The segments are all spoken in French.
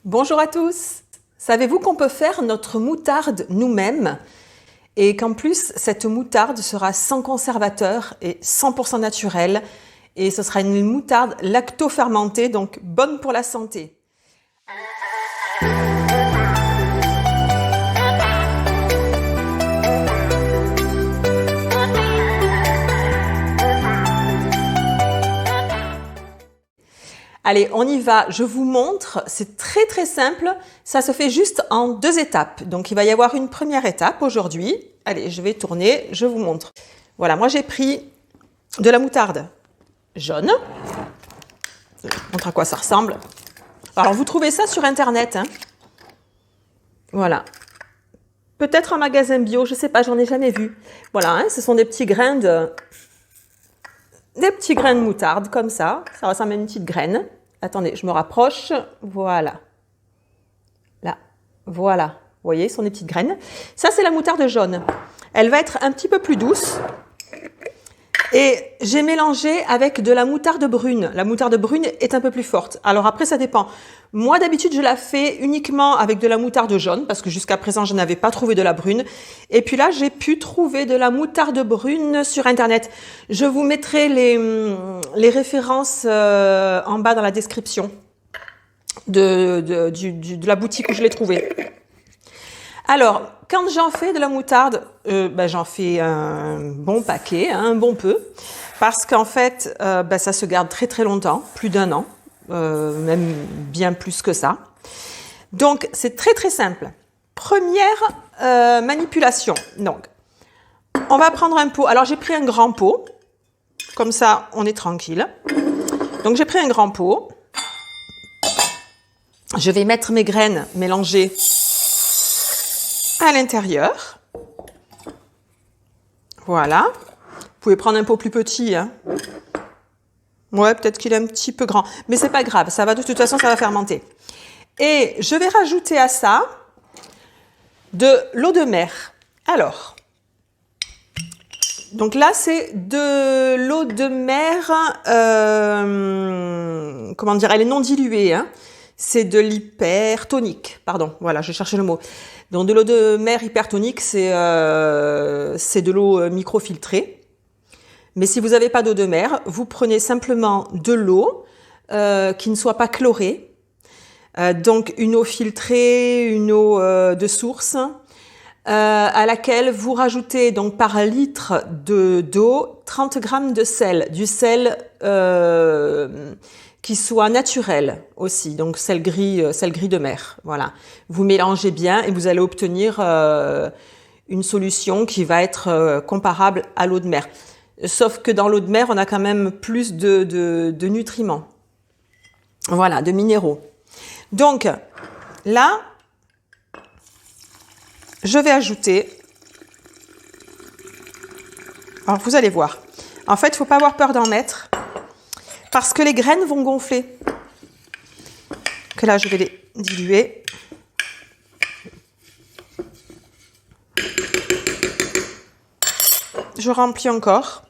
Bonjour à tous! Savez-vous qu'on peut faire notre moutarde nous-mêmes et qu'en plus cette moutarde sera sans conservateur et 100% naturelle et ce sera une moutarde lacto-fermentée donc bonne pour la santé. Allez, on y va, je vous montre, c'est très simple, ça se fait juste en 2 étapes. Donc il va y avoir une première étape aujourd'hui. Allez, je vais tourner, je vous montre. Voilà, moi j'ai pris de la moutarde jaune. Je vous montre à quoi ça ressemble. Alors vous trouvez ça sur internet, hein. Voilà. Peut-être en magasin bio, je sais pas, j'en ai jamais vu. Voilà, hein, ce sont des petits grains de moutarde comme ça ressemble à une petite graine. Attendez, je me rapproche, voilà. Là, voilà, vous voyez, ce sont des petites graines. Ça, c'est la moutarde jaune. Elle va être un petit peu plus douce. Et j'ai mélangé avec de la moutarde brune. La moutarde brune est un peu plus forte. Alors après, ça dépend. Moi, d'habitude, je la fais uniquement avec de la moutarde jaune parce que jusqu'à présent, je n'avais pas trouvé de la brune. Et puis là, j'ai pu trouver de la moutarde brune sur Internet. Je vous mettrai les références en bas dans la description de la boutique où je l'ai trouvée. Alors, quand j'en fais de la moutarde, j'en fais un bon paquet, hein, un bon peu, parce qu'en fait, ça se garde très longtemps, plus d'1 an, même bien plus que ça. Donc, c'est très simple. Première manipulation. Donc, on va prendre un pot. Alors, j'ai pris un grand pot, comme ça, on est tranquille. Donc, j'ai pris un grand pot. Je vais mettre mes graines mélangées à l'intérieur. Voilà. Vous pouvez prendre un pot plus petit, hein. Ouais, peut-être qu'il est un petit peu grand, mais c'est pas grave, ça va de toute façon, ça va fermenter. Et je vais rajouter à ça de l'eau de mer. Alors, donc là, c'est de l'eau de mer, comment dire, elle est non diluée, hein. C'est de l'hypertonique, pardon, voilà, je cherchais le mot. Donc de l'eau de mer hypertonique, c'est de l'eau microfiltrée. Mais si vous n'avez pas d'eau de mer, vous prenez simplement de l'eau qui ne soit pas chlorée. Donc une eau filtrée, une eau de source, à laquelle vous rajoutez donc par litre d'eau 30 grammes de sel. Du sel qui soit naturel aussi, donc sel gris de mer. Voilà. Vous mélangez bien et vous allez obtenir une solution qui va être comparable à l'eau de mer. Sauf que dans l'eau de mer, on a quand même plus de nutriments. Voilà, de minéraux. Donc, là, je vais ajouter... Alors, vous allez voir. En fait, il ne faut pas avoir peur d'en mettre parce que les graines vont gonfler. Que là, je vais les diluer. Je remplis encore.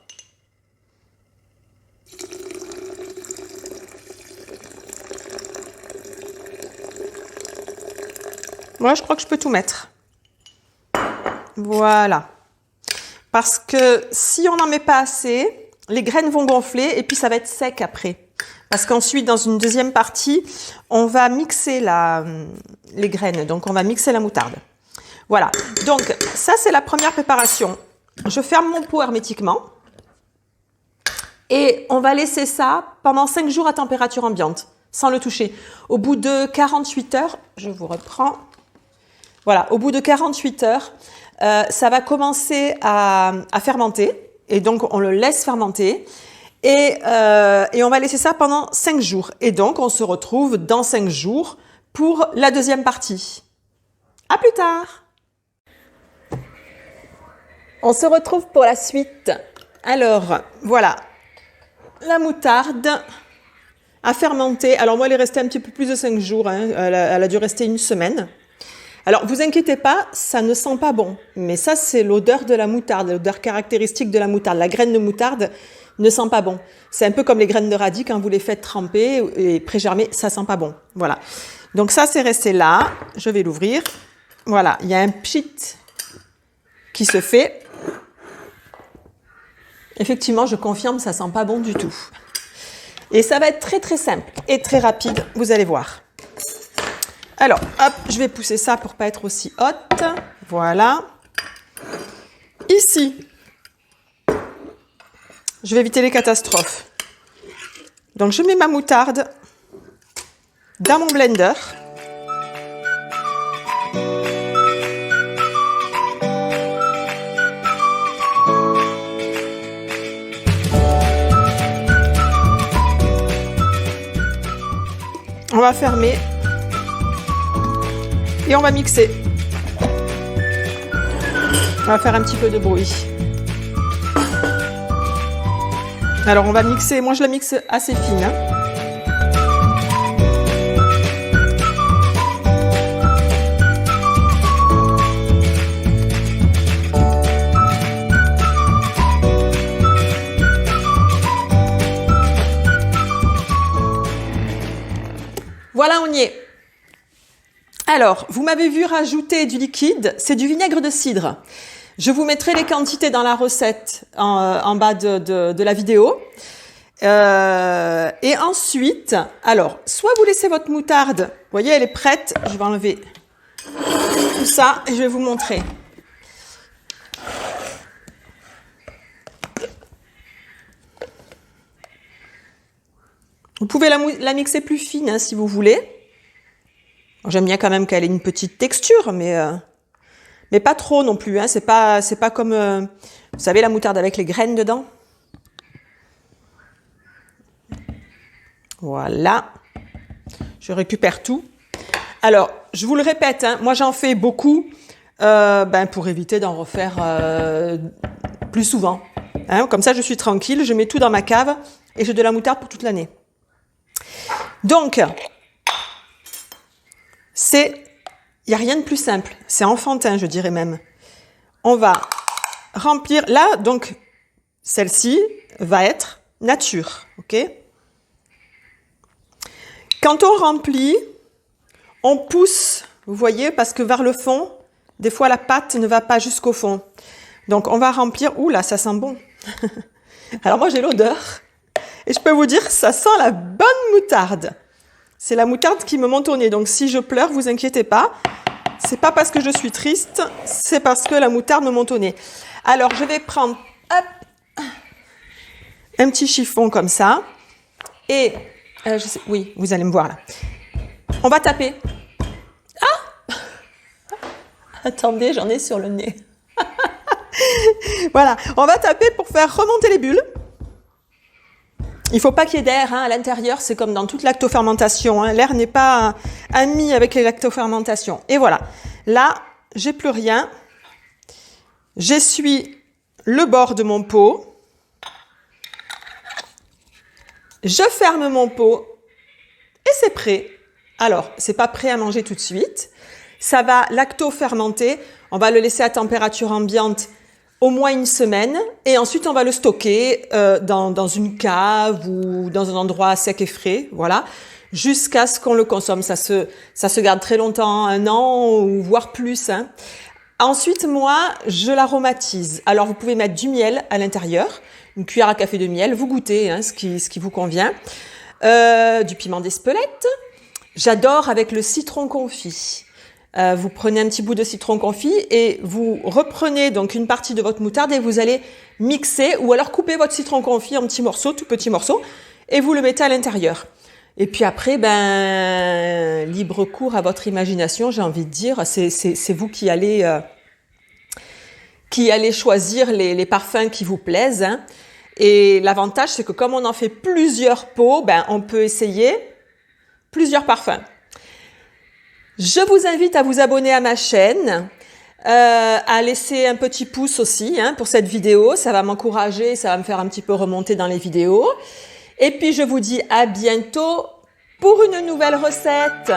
Moi, je crois que je peux tout mettre. Voilà. Parce que si on n'en met pas assez, les graines vont gonfler et puis ça va être sec après. Parce qu'ensuite, dans une deuxième partie, on va mixer les graines. Donc, on va mixer la moutarde. Voilà. Donc, ça, c'est la première préparation. Je ferme mon pot hermétiquement. Et on va laisser ça pendant 5 jours à température ambiante, sans le toucher. Au bout de 48 heures, je vous reprends. Voilà. Au bout de 48 heures, ça va commencer à fermenter. Et donc, on le laisse fermenter. Et on va laisser ça pendant 5 jours. Et donc, on se retrouve dans 5 jours pour la deuxième partie. À plus tard! On se retrouve pour la suite. Alors, voilà. La moutarde a fermenté. Alors, moi, elle est restée un petit peu plus de 5 jours. Hein. Elle a dû rester 1 semaine. Alors, vous inquiétez pas, ça ne sent pas bon. Mais ça, c'est l'odeur de la moutarde, l'odeur caractéristique de la moutarde. La graine de moutarde ne sent pas bon. C'est un peu comme les graines de radis, quand vous les faites tremper et pré-germer, ça sent pas bon. Voilà. Donc ça, c'est resté là. Je vais l'ouvrir. Voilà, il y a un pchit qui se fait. Effectivement, je confirme, ça sent pas bon du tout. Et ça va être très très simple et très rapide, vous allez voir. Alors, hop, je vais pousser ça pour pas être aussi haute. Voilà. Ici, je vais éviter les catastrophes. Donc, je mets ma moutarde dans mon blender. On va fermer et on va mixer. On va faire un petit peu de bruit. Alors on va mixer, moi je la mixe assez fine. Voilà, on y est. Alors, vous m'avez vu rajouter du liquide, c'est du vinaigre de cidre. Je vous mettrai les quantités dans la recette en bas de la vidéo. Et ensuite, alors, soit vous laissez votre moutarde, vous voyez, elle est prête. Je vais enlever tout ça et je vais vous montrer. Vous pouvez la mixer plus fine hein, si vous voulez. J'aime bien quand même qu'elle ait une petite texture, mais pas trop non plus. Hein. C'est pas comme, vous savez, la moutarde avec les graines dedans. Voilà. Je récupère tout. Alors, je vous le répète, hein, moi j'en fais beaucoup pour éviter d'en refaire plus souvent. Hein. Comme ça, je suis tranquille, je mets tout dans ma cave et j'ai de la moutarde pour toute l'année. Donc, il n'y a rien de plus simple. C'est enfantin, je dirais même. On va remplir. Là, donc, celle-ci va être nature. OK ? Quand on remplit, on pousse, vous voyez, parce que vers le fond, des fois, la pâte ne va pas jusqu'au fond. Donc, on va remplir. Ouh là, ça sent bon. Alors, moi, j'ai l'odeur. Et je peux vous dire, ça sent la bonne moutarde. C'est la moutarde qui me monte au nez. Donc, si je pleure, vous inquiétez pas. C'est pas parce que je suis triste, c'est parce que la moutarde me monte au nez. Alors, je vais prendre un petit chiffon comme ça. Et, oui, vous allez me voir là. On va taper. Ah! Attendez, j'en ai sur le nez. Voilà, on va taper pour faire remonter les bulles. Il ne faut pas qu'il y ait d'air hein, à l'intérieur, c'est comme dans toute lactofermentation. Hein. L'air n'est pas ami avec les lactofermentations. Et voilà, là, j'ai plus rien. J'essuie le bord de mon pot. Je ferme mon pot et c'est prêt. Alors, c'est pas prêt à manger tout de suite. Ça va lactofermenter. On va le laisser à température ambiante au moins une semaine et ensuite on va le stocker dans une cave ou dans un endroit sec et frais, voilà, jusqu'à ce qu'on le consomme. Ça se garde très longtemps, 1 an ou voire plus. Hein. Ensuite, moi, je l'aromatise. Alors, vous pouvez mettre du miel à l'intérieur, une cuillère à café de miel, vous goûtez hein, ce qui vous convient. Du piment d'Espelette. J'adore avec le citron confit. Vous prenez un petit bout de citron confit et vous reprenez donc une partie de votre moutarde et vous allez mixer ou alors couper votre citron confit en petits morceaux, tout petits morceaux, et vous le mettez à l'intérieur. Et puis après, libre cours à votre imagination, j'ai envie de dire, c'est vous qui allez choisir les parfums qui vous plaisent. Hein. Et l'avantage, c'est que comme on en fait plusieurs pots, on peut essayer plusieurs parfums. Je vous invite à vous abonner à ma chaîne, à laisser un petit pouce aussi hein, pour cette vidéo. Ça va m'encourager, ça va me faire un petit peu remonter dans les vidéos. Et puis, je vous dis à bientôt pour une nouvelle recette.